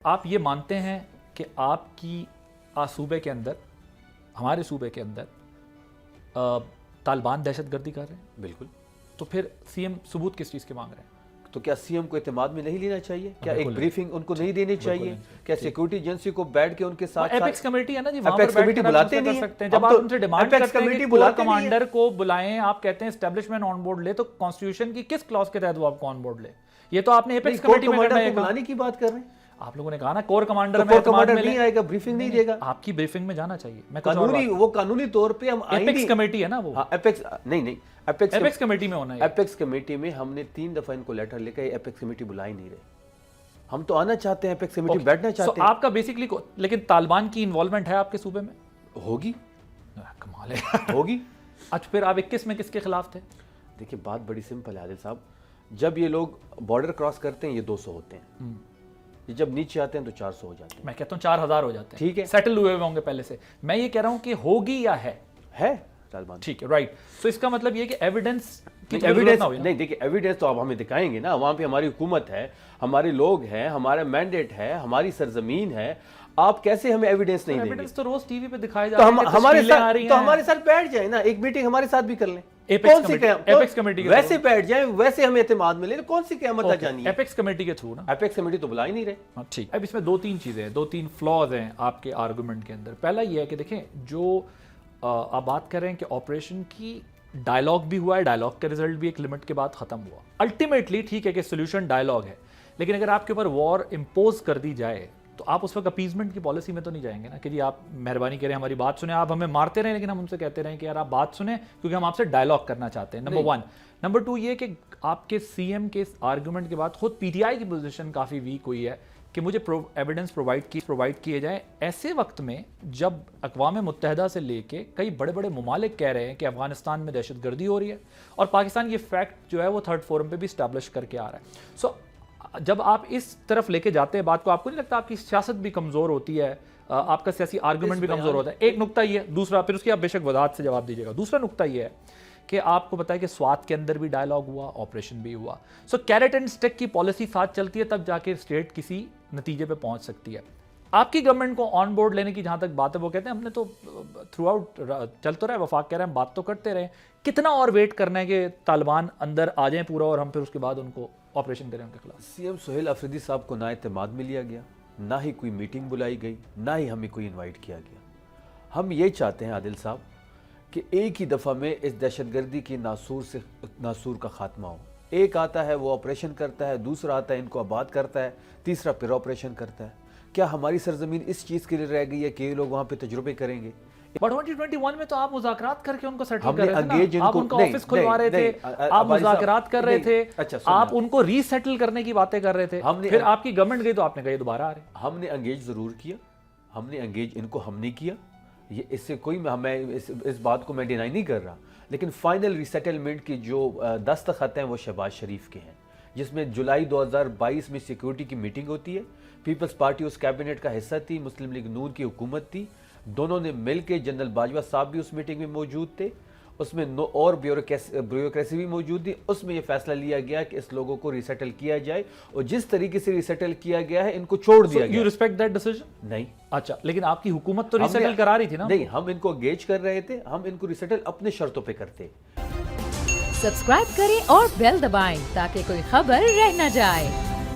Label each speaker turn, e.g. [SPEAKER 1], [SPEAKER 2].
[SPEAKER 1] آپ یہ مانتے ہیں کہ آپ کی صوبے کے اندر، ہمارے صوبے کے اندر طالبان دہشت گردی کر رہے ہیں؟
[SPEAKER 2] بالکل.
[SPEAKER 1] تو پھر سی ایم ثبوت کس چیز کے مانگ رہے ہیں؟
[SPEAKER 2] تو کیا سی ایم کو اعتماد میں نہیں لینا چاہیے؟ کیا ایک بریفنگ ان کو نہیں دینی چاہیے؟ کیا سیکورٹی ایجنسی کو بیٹھ کے ان کے ساتھ
[SPEAKER 1] ایپیکس کمیٹی ہے نا جی،
[SPEAKER 2] ایپیکس کمیٹی بلاتے نہیں ہیں.
[SPEAKER 1] جب آپ ان سے ڈیمانڈ کرتے ہیں کہ کور کمانڈر کو بلائیں، آپ کہتے ہیں اسٹیبلشمنٹ آن بورڈ لے، تو کانسٹیٹیوشن کی کس کلاس کے تحت وہ آپ کو آن بورڈ لے؟ یہ تو آپ نے ایپیکس کمیٹی میں
[SPEAKER 2] بلانے کی بات کر رہے ہیں.
[SPEAKER 1] آپ لوگوں نے کہا نا کور کمانڈر میں
[SPEAKER 2] نہیں آئے گا، بریفنگ نہیں دے گا.
[SPEAKER 1] آپ کی بریفنگ میں جانا چاہیے.
[SPEAKER 2] وہ قانونی طور پہ ہم
[SPEAKER 1] ایپیکس کمیٹی ہے نا، وہ
[SPEAKER 2] نہیں
[SPEAKER 1] ایپیکس کمیٹی میں ہونا ہے.
[SPEAKER 2] ایپیکس کمیٹی میں ہم نے 3 دفعہ ان کو لیٹر لے کے ایپیکس کمیٹی بلا ہی نہیں رہے. ہم تو آنا چاہتے ہیں، ایپیکس کمیٹی بیٹھنا چاہتے ہیں.
[SPEAKER 1] آپ کا بیسکلی لیکن طالبان کی انوالومنٹ ہے آپ کے صوبے میں؟
[SPEAKER 2] ہوگی.
[SPEAKER 1] کمال ہے.
[SPEAKER 2] ہوگی.
[SPEAKER 1] اچھا پھر آپ 21 میں کس کے خلاف تھے؟
[SPEAKER 2] دیکھیں بات بڑی سمپل ہے عادل صاحب. جب یہ لوگ بارڈر کراس کرتے ہیں یہ 200 ہوتے ہیں، جب نیچے آتے ہیں تو 400 ہو جاتے ہیں.
[SPEAKER 1] میں کہتا ہوں 4000 ہو جاتے ہیں.
[SPEAKER 2] ٹھیک ہے،
[SPEAKER 1] سیٹل ہوئے ہوں گے پہلے سے. میں یہ کہہ رہا ہوں کہ ہوگی یا ہے
[SPEAKER 2] طالبان.
[SPEAKER 1] ٹھیک ہے، رائٹ. تو اس کا مطلب یہ کہ ایویڈنس
[SPEAKER 2] نہیں، دیکھیں ایویڈنس تو آپ ہمیں دکھائیں گے نا. وہاں پہ ہماری حکومت ہے، ہمارے لوگ ہیں، ہمارا مینڈیٹ ہے، ہماری سرزمین ہے. آپ کیسے ہمیں ایویڈنس نہیں دیں گے؟
[SPEAKER 1] ایویڈنس تو روز ٹی وی پہ دکھائے جا رہے ہیں،
[SPEAKER 2] ہمارے ساتھ بیٹھ جائیں نا، ایک میٹنگ ہمارے ساتھ بھی کر لیں.
[SPEAKER 1] ایپیکس کمیٹی
[SPEAKER 2] ویسے بیٹھ جائیں، ویسے ہمیں اعتماد میں لیں. کون سی قیامت آ جانی ہے؟
[SPEAKER 1] ایپیکس کمیٹی کے تھرو نا.
[SPEAKER 2] ایپیکس کمیٹی تو بلا ہی نہیں رہے.
[SPEAKER 1] ٹھیک. اب اس میں 2-3 چیزیں ہیں، 2-3 فلاز ہیں آپ کے آرگومنٹ کے اندر. پہلا یہ ہے کہ دیکھیں جو آپ بات کر رہے ہیں کہ آپریشن کی ڈائلاگ بھی ہوا ہے، ڈائلاگ کا رزلٹ بھی ایک لمٹ کے بعد ختم ہوا. الٹیمیٹلی ٹھیک ہے کہ سولوشن ڈائلاگ ہے، لیکن اگر آپ کے اوپر وار امپوز کر دی جائے تو آپ اس وقت اپیزمنٹ کی پالیسی میں تو نہیں جائیں گے نا کہ جی آپ مہربانی کریں ہماری بات سنیں. آپ ہمیں مارتے رہیں لیکن ہم ان سے کہتے رہیں کہ یار آپ بات سنیں کیونکہ ہم آپ سے ڈائلاگ کرنا چاہتے ہیں. نمبر 1. نمبر 2 یہ کہ آپ کے سی ایم کے آرگومنٹ کے بعد خود پی ٹی آئی کی پوزیشن کافی ویک ہوئی ہے کہ مجھے ایویڈنس پرووائڈ کیے جائیں ایسے وقت میں جب اقوام متحدہ سے لے کے کئی بڑے بڑے ممالک کہہ رہے ہیں کہ افغانستان میں دہشت گردی ہو رہی ہے اور پاکستان یہ فیکٹ جو ہے وہ 3rd فورم پہ بھی اسٹیبلش کر کے آ رہا ہے. سو جب آپ اس طرف لے کے جاتے ہیں بات کو، آپ کو نہیں لگتا آپ کی سیاست بھی کمزور ہوتی ہے، آپ کا سیاسی آرگومنٹ بھی کمزور ہوتا ہے؟ ایک نقطہ یہ. دوسرا پھر اس کی آپ بے شک وضاحت سے جواب دیجیے گا. دوسرا نقطہ یہ ہے کہ آپ کو پتا ہے کہ سوات کے اندر بھی ڈائلاگ ہوا، آپریشن بھی ہوا. سو کیرٹ اینڈ اسٹک کی پالیسی ساتھ چلتی ہے تب جا کے اسٹیٹ کسی نتیجے پہ پہنچ سکتی ہے. آپ کی گورنمنٹ کو آن بورڈ لینے کی جہاں تک بات ہے، وہ کہتے ہیں ہم نے تو تھرو آؤٹ چل تو رہا ہے، وفاق کہہ رہے ہیں ہم بات تو کرتے رہے، کتنا اور ویٹ کرنا ہے کہ طالبان اندر آ جائیں پورا اور ہم پھر اس کے بعد ان کو آپریشن کریں ان کے خلاف؟
[SPEAKER 2] سی ایم سہیل آفریدی صاحب کو نہ اعتماد میں لیا گیا، نہ ہی کوئی میٹنگ بلائی گئی، نہ ہی ہمیں کوئی انوائٹ کیا گیا. ہم یہ چاہتے ہیں عادل صاحب کہ ایک ہی دفعہ میں اس دہشت گردی کی ناسور کا خاتمہ ہو. ایک آتا ہے وہ آپریشن کرتا ہے، دوسرا آتا ہے ان کو آباد کرتا ہے، تیسرا پھر آپریشن کرتا ہے. کیا ہماری سرزمین اس چیز کے لیے رہ گئی ہے کہ یہ لوگ وہاں پہ تجربے کریں گے؟
[SPEAKER 1] بٹ 2021 میں تو آپ مذاکرات کر کے ان کو سیٹل کر رہے تھے، آپ ان کا آفس کھلوا رہے تھے، آپ مذاکرات کر رہے تھے، آپ ان کو ری سیٹل کرنے کی باتیں کر رہے تھے. پھر آپ کی گورنمنٹ گئی تو آپ نے کہا یہ دوبارہ آ رہے ہیں.
[SPEAKER 2] ہم نے انگیج ضرور کیا، ہم نے انگیج ان کو ہم نے کیا. یہ اس سے کوئی میں اس بات کو میں ڈینائی نہیں کر رہا، لیکن فائنل ری سیٹلمنٹ کی جو دستخط ہیں وہ شہباز شریف کے ہیں، جس میں جولائی 2022 میں سیکورٹی کی میٹنگ ہوتی ہے. پیپلز پارٹی اس کیبنٹ کا حصہ تھی، مسلم لیگ نون کی حکومت تھی، دونوں نے مل کے، جنرل باجوہ صاحب بھی اس میٹنگ میں موجود تھے، اس میں اور بیوروکریسی بھی موجود تھی. اس میں یہ فیصلہ لیا گیا کہ اس لوگوں کو ریسیٹل کیا جائے، اور جس طریقے سے ریسیٹل کیا گیا ہے ان کو چھوڑ دیا گیا.
[SPEAKER 1] You respect that decision?
[SPEAKER 2] نہیں.
[SPEAKER 1] اچھا لیکن آپ کی حکومت تو ریسیٹل کرا رہی تھی نا؟
[SPEAKER 2] نہیں، ہم ان کو انگیج کر رہے تھے، ہم ان کو ریسیٹل اپنے شرطوں پہ کرتے.
[SPEAKER 3] سبسکرائب کریں اور بیل دبائیں تاکہ کوئی خبر رہ نہ جائے.